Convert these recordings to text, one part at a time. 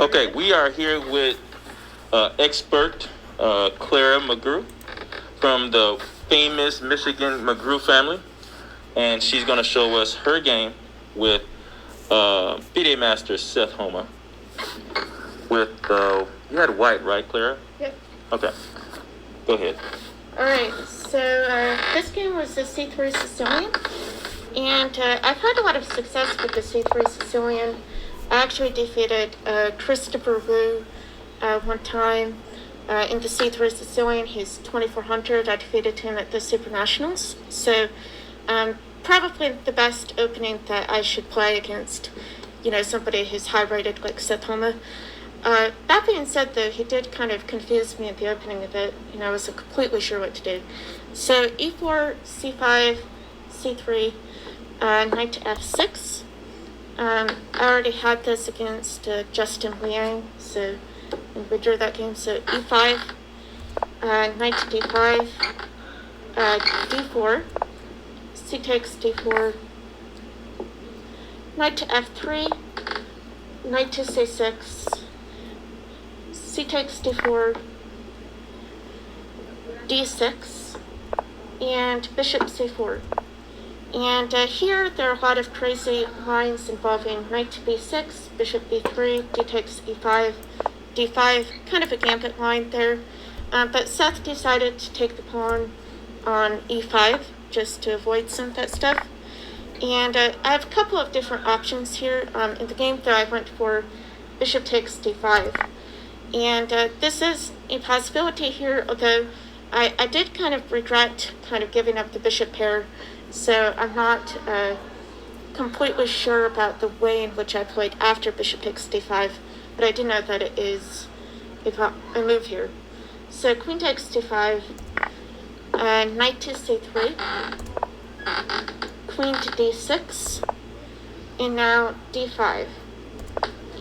Okay, we are here with expert Clara Mcgrew from the famous Michigan Mcgrew family, and she's going to show us her game with FIDE Master Seth Homa. With you had white, right, Clara? Yep. Okay, go ahead. All right. So this game was the C3 Sicilian, and I've had a lot of success with the C3 Sicilian. I actually defeated Christopher Wu one time in the C3 Sicilian. He's 2400. I defeated him at the Super Nationals. So probably the best opening that I should play against, somebody who's high rated like Seth Homa. That being said, though, he did kind of confuse me at the opening of it. I wasn't completely sure what to do. So e4, c5, c3, knight to f6. I already had this against Justin Liang, so we withdrew that game. So e5, knight to d5, d4, c takes d4, knight to f3, knight to c6, c takes d4, d6, and bishop c4. And here there are a lot of crazy lines involving knight to b6, bishop b3, d takes e5, d5, kind of a gambit line there. But Seth decided to take the pawn on e5 just to avoid some of that stuff. And I have a couple of different options here. In the game, though, I went for bishop takes d5. And this is a possibility here, although I did kind of regret kind of giving up the bishop pair. So I'm not completely sure about the way in which I played after bishop takes d5, but I do know that it is a move here. So queen takes d5, knight to c3, queen to d6, and now d5.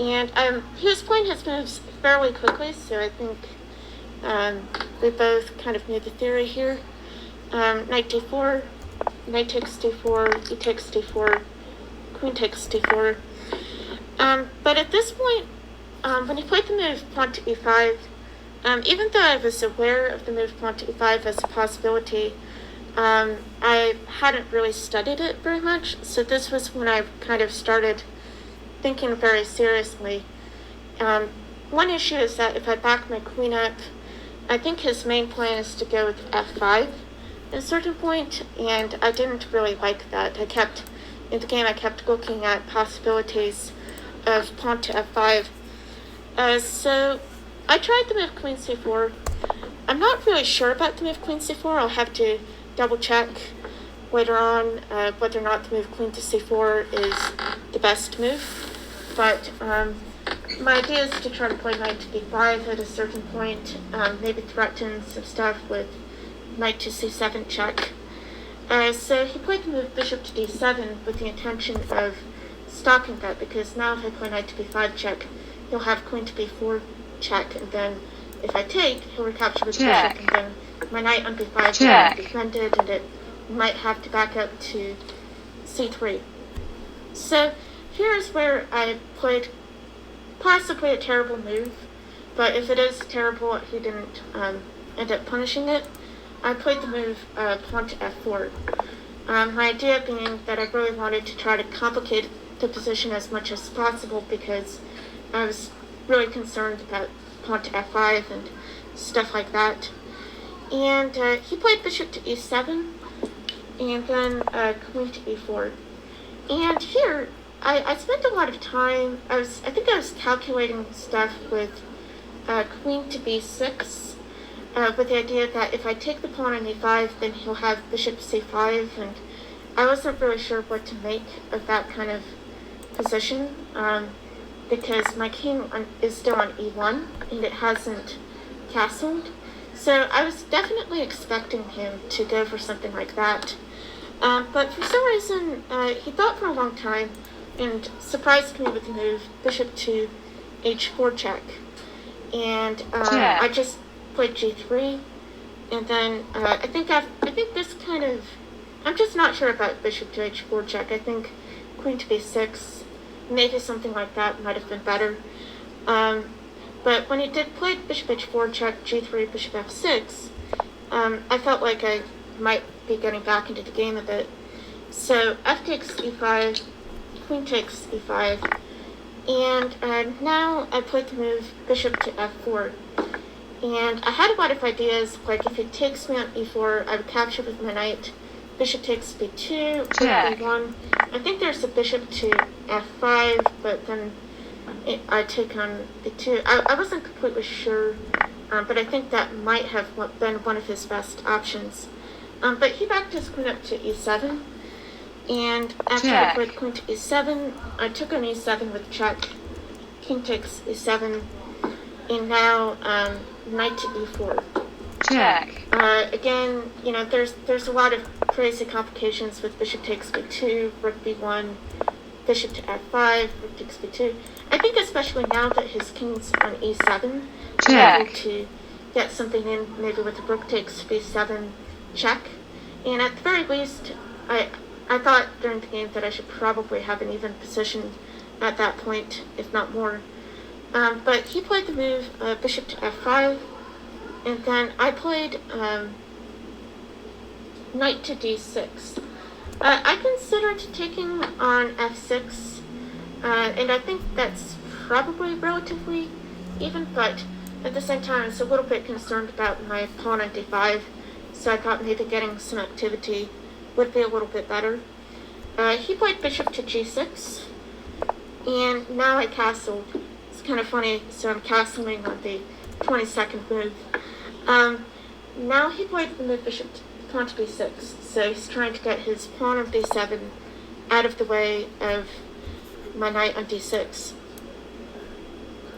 And he was playing his moves fairly quickly, so I think we both kind of knew the theory here. Knight d4, knight takes d4, e takes d4, queen takes d4. But at this point, when he played the move pawn to e5, even though I was aware of the move pawn to e5 as a possibility, I hadn't really studied it very much. So this was when I kind of started thinking very seriously. One issue is that if I back my queen up, I think his main plan is to go with f5 at a certain point, and I didn't really like that. In the game, I kept looking at possibilities of pawn to f5. So I tried the move queen c4. I'm not really sure about the move queen c4. I'll have to double check later on whether or not the move queen to c4 is the best move. But my idea is to try to play knight to d5 at a certain point, maybe threaten some stuff with knight to c7 check. So he played the move bishop to d7 with the intention of stopping that, because now if I play knight to b5 check, he'll have queen to b4 check, and then if I take, he'll recapture with bishop, and then my knight on b5 will be defended, and it might have to back up to c3. So here's where I played possibly a terrible move, but if it is terrible, he didn't end up punishing it. I played the move pawn to f4. My idea being that I really wanted to try to complicate the position as much as possible, because I was really concerned about pawn to f5 and stuff like that. And he played bishop to e7, and then queen to e4. And here, I spent a lot of time, I think I was calculating stuff with queen to b6, with the idea that if I take the pawn on e5, then he'll have bishop c5, and I wasn't really sure what to make of that kind of position, because my king is still on e1, and it hasn't castled. So I was definitely expecting him to go for something like that. But for some reason, he thought for a long time and surprised me with the move bishop to h4 check. And I just played g3, and then I think this kind of, I'm just not sure about bishop to h4 check. I think queen to b6, maybe something like that might have been better. But when he did play bishop h4, check g3, bishop f6, I felt like I might be getting back into the game a bit. So f takes e5, queen takes e5, and now I played the move bishop to f4. And I had a lot of ideas, like if he takes me on e4, I would capture with my knight. Bishop takes b2, b1. I think there's a bishop to f5, but then I take on b2. I wasn't completely sure, but I think that might have been one of his best options. But he backed his queen up to e7, and after I played queen to e7, I took on e7 with check. King takes e7, and now knight to e4. Check. Again, there's a lot of crazy complications with bishop takes b2, rook b1, bishop to f5, rook takes b2. I think especially now that his king's on e7, I'm able to get something in, maybe with the rook takes b7 check. And at the very least, I thought during the game that I should probably have an even position at that point, if not more. But he played the move bishop to f5, and then I played knight to d6. I considered taking on f6, and I think that's probably relatively even, but at the same time I was a little bit concerned about my pawn on d5, so I thought maybe getting some activity would be a little bit better. He played bishop to g6, and now I castled. It's kind of funny, so I'm castling on the 22nd move. Now he played the move bishop to pawn to b6, so he's trying to get his pawn on b7 out of the way of my knight on d6.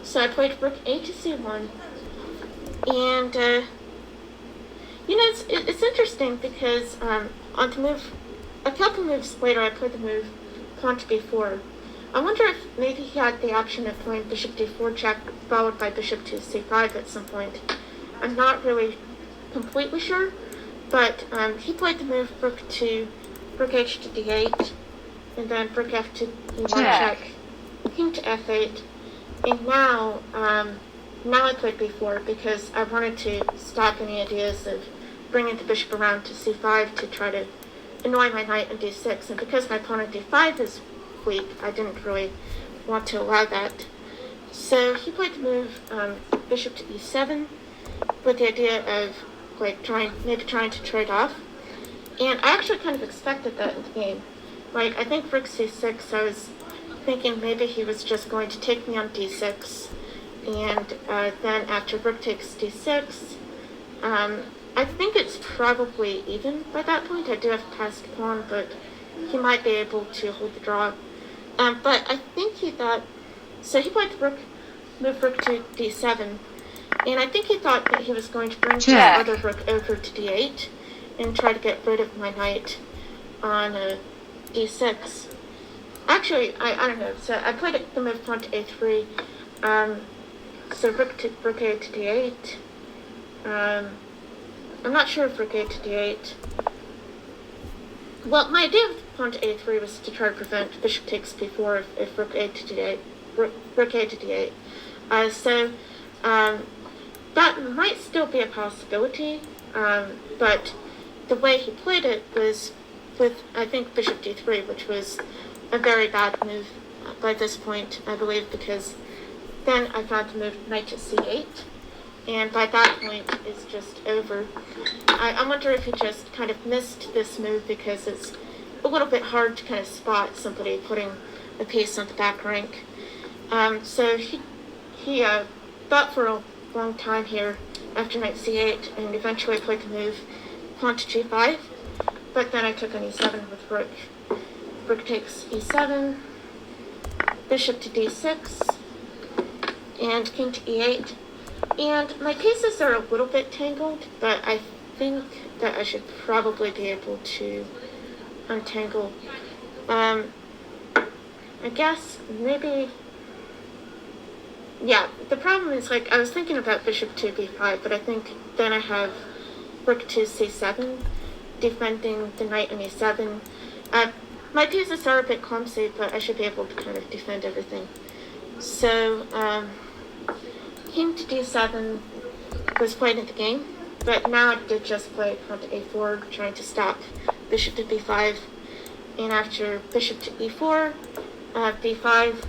So I played rook a to c1, and it's interesting because on the move, a couple moves later, I played the move pawn to b4. I wonder if maybe he had the option of playing bishop d4 check followed by bishop to c5 at some point. I'm not really completely sure, but he played the move rook h to d8, and then rook f to e1 check, king to f8, and now I played b4 because I wanted to stop any ideas of bringing the bishop around to c5 to try to annoy my knight on d6, and because my pawn on d5 is weak, I didn't really want to allow that. So he played the move bishop to e7 with the idea of trying to trade off, and I actually kind of expected that in the game. Like, I think rook c6, I was thinking maybe he was just going to take me on d6, and then after rook takes d6, I think it's probably even by that point. I do have a passed pawn, but he might be able to hold the draw. But I think he thought, so he played move rook to d7, and I think he thought that he was going to bring his other rook over to d8 and try to get rid of my knight on d6. Actually, I don't know. So I played the move pawn to a3. So rook a to d8. I'm not sure if rook a to d8. Well, my idea with pawn to a3 was to try to prevent bishop takes b4 if rook a to d8. Rook a to d8. So that might still be a possibility, but the way he played it was with, I think, bishop d3, which was a very bad move by this point, I believe, because then I found the move knight to c8, and by that point it's just over. I wonder if he just kind of missed this move because it's a little bit hard to kind of spot somebody putting a piece on the back rank. So he thought for a long time here after knight c8, and eventually played the move pawn to g5, but then I took on e7 with rook. Rook takes e7, bishop to d6, and king to e8. And my pieces are a little bit tangled, but I think that I should probably be able to untangle. I guess maybe, yeah, the problem is, like, I was thinking about bishop to b5, but I think then I have rook to c7, defending the knight on e7. My pieces are a bit clumsy, but I should be able to kind of defend everything. So, king to d7 was played in the game, but now I did just play pawn to a4, trying to stop bishop to b5. And after bishop to e4, b5,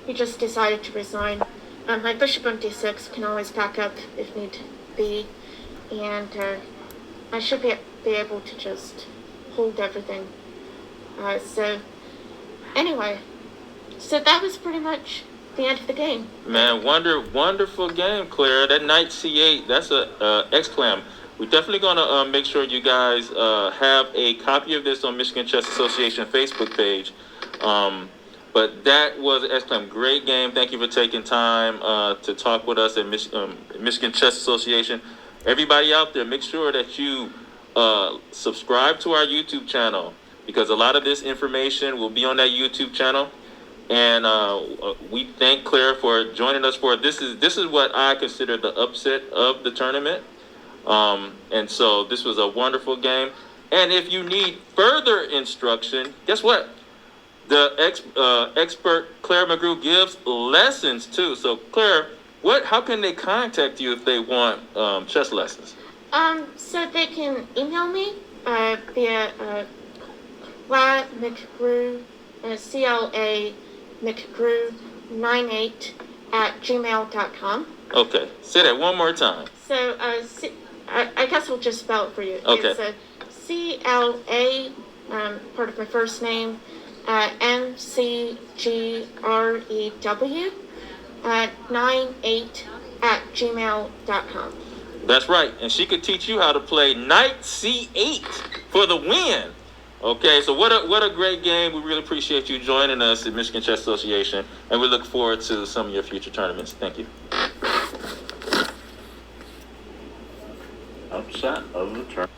he just decided to resign. My bishop on d6 can always back up if need be, and I should be able to just hold everything. So anyway, so that was pretty much the end of the game. Man, wonderful game, Clara. That knight c8, that's a exclam. We're definitely going to make sure you guys have a copy of this on Michigan Chess Association Facebook page. But that was an excellent, great game. Thank you for taking time to talk with us at Michigan Chess Association. Everybody out there, make sure that you subscribe to our YouTube channel, because a lot of this information will be on that YouTube channel. And we thank Claire for joining us for this is what I consider the upset of the tournament. And so this was a wonderful game. And if you need further instruction, guess what? The expert Clara Mcgrew gives lessons too. So Claire, how can they contact you if they want chess lessons? So they can email me via Clara Mcgrew, CLA Mcgrew 98 at gmail.com. Okay, say that one more time. So I guess we'll just spell it for you. Okay. It's CLA, part of my first name, MCGREW 98 at gmail.com. That's right, and she could teach you how to play knight c8 for the win. Okay, so what a great game. We really appreciate you joining us at Michigan Chess Association, and we look forward to some of your future tournaments. Thank you. Upset of the tournament.